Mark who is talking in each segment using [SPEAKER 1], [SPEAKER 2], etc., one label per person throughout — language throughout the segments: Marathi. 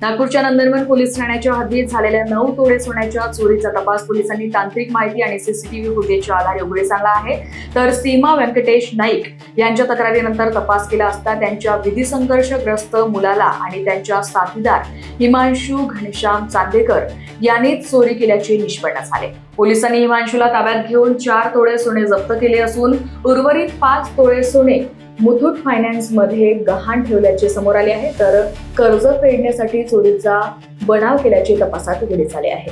[SPEAKER 1] नागपूरच्या नंदनवन पोलीस ठाण्याच्या हद्दीत झालेल्या 9 तोळे सोन्याच्या चोरीचा तपास पोलिसांनी तांत्रिक माहिती आणि सीसीटीव्ही फुटेजच्या आधारे उघडीस आणला आहे. तर सीमा व्यंकटेश नाईक यांच्या तक्रारीनंतर तपास केला असता त्यांच्या विधिसंघर्षग्रस्त मुलाला आणि त्यांच्या साथीदार हिमांशू घनश्याम चांदेकर यांनीच चोरी केल्याचे निष्पन्न झाले. पोलिसांनी हिमांशूला ताब्यात घेऊन 4 तोळे सोने जप्त केले असून उर्वरित 5 तोळे सोने मुथूट फायनान्स मध्ये गहाण ठेवल्याचे समोर आले आहे. तर कर्ज फेडण्यासाठी चोरीचा बनाव केल्याचे तपासात उघडीस आले आहे.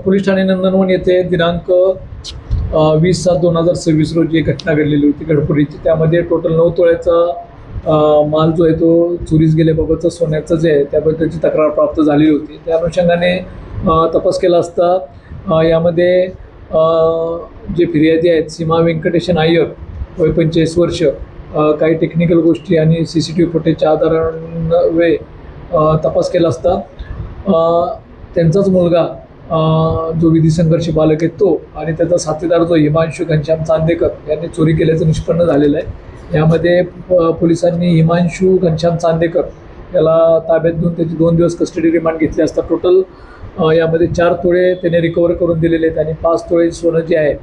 [SPEAKER 2] पोलीस ठाणे नंदनवन येथे दिनांक 20/7/2026 रोजी एक घटना घडलेली होती गडपुरीची. त्यामध्ये टोटल 9 तोळ्याचा माल जो आहे तो चोरीस गेल्याबाबतचं सोन्याचं जे आहे त्याबद्दलची तक्रार प्राप्त झालेली होती. त्या अनुषंगाने तपास केला असता यामध्ये जे फिर्यादी आहेत सीमा व्यंकटेश नायक वय 45 वर्ष, काही टेक्निकल गोष्टी आणि CCTV फुटेजच्या आधारान्वये तपास केला असता त्यांचाच मुलगा जो विधी संघर्ष बालक आहे तो आणि त्याचा साथीदार जो हिमांशू घनश्याम चांदेकर यांनी चोरी केल्याचं निष्पन्न झालेलं आहे. यामध्ये पोलिसांनी हिमांशू घनश्याम चांदेकर याला ताब्यात घेऊन त्याची 2 दिवस कस्टडी रिमांड घेतली असता टोटल यामध्ये 4 तोळे त्याने रिकवर करून दिलेले आहेत आणि 5 तोळे सोनं जे आहे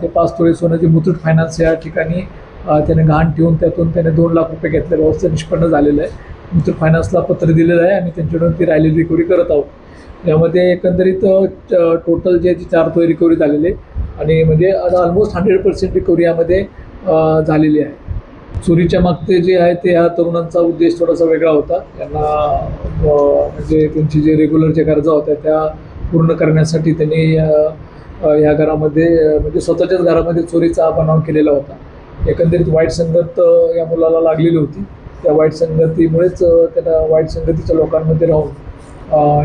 [SPEAKER 2] ते 5 तोळे सोनं जे मुथूट फायनान्स या ठिकाणी त्याने गहाण ठेवून त्यातून त्याने 2 लाख रुपये घेतल्याबाबतचं निष्पन्न झालेलं आहे. मुथूट फायनान्सला पत्र दिलेलं आहे आणि त्यांच्याकडून ती राहिलेली रिकव्हरी करत आहोत. यामध्ये एकंदरीत टोटल जे 4 तोळे रिकव्हरी झालेले आणि म्हणजे ऑलमोस्ट 100% रिकव्हरी यामध्ये झालेली आहे. चोरीच्या मागचे जे आहे ते ह्या तरुणांचा उद्देश थोडासा वेगळा होता. त्यांना म्हणजे त्यांची जे रेग्युलर ज्या गरजा होत्या त्या पूर्ण करण्यासाठी त्यांनी या घरामध्ये म्हणजे स्वतःच्याच घरामध्ये चोरीचा बनाव केलेला होता. एकंदरीत वाईट संगत या मुलाला लागलेली होती. त्या वाईट संगतीमुळेच त्याला वाईट संगतीच्या लोकांमध्ये राहून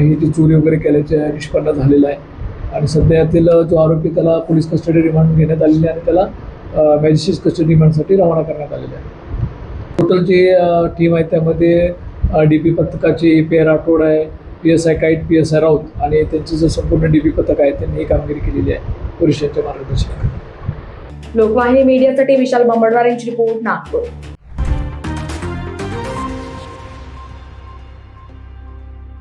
[SPEAKER 2] ही जी चोरी वगैरे केल्याचे निष्पन्न झालेलं आहे. आणि सध्या यातील जो आरोपी त्याला पोलीस कस्टडी रिमांड घेण्यात आलेली आहे आणि त्याला मॅजिस्ट्रेट कस्टडी रिमांडसाठी रवाना करण्यात आलेलं आहे. टोटल जी टीम आहे त्यामध्ये DP पथकाची PI राठोड आहे, PSI काईट, PSI राऊत आणि त्यांचं जे संपूर्ण DP पथक आहे त्यांनी ही कामगिरी केलेली आहे पोलिसांच्या मार्गदर्शनाखाली.
[SPEAKER 1] लोकवाहिनी मीडियासाठी विशाल बंबडवार यांची रिपोर्ट, नागपूर.